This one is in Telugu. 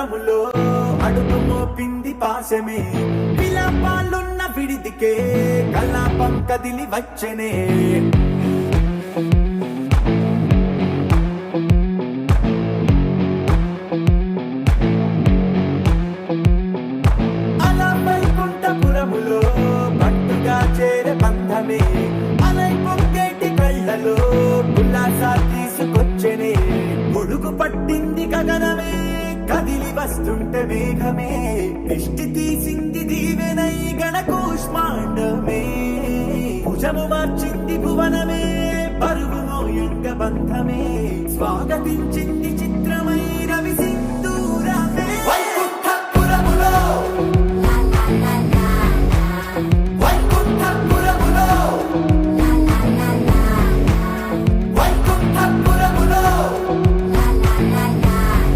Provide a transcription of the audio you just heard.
వైకుంఠపురములో అడుగు మోపింది పాశమే విలాపాలున్న విడిదికే కలాపం కదిలి వచ్చనే అలా వైకుంఠపురములో పట్టుగా చేరే బంధమే అలై పొంగేటి కళ్ళలో ఉల్లాసా తీసుకొచ్చనే గొడుగు పట్టింది గగనమే కదిలి వస్తుంటే మేఘమే దృష్టి తీసింది దీవెనై గణకూష్మాండమే భుజము మార్చింది భువనమే పరువు మోయంగ బంధమే స్వాగతించింది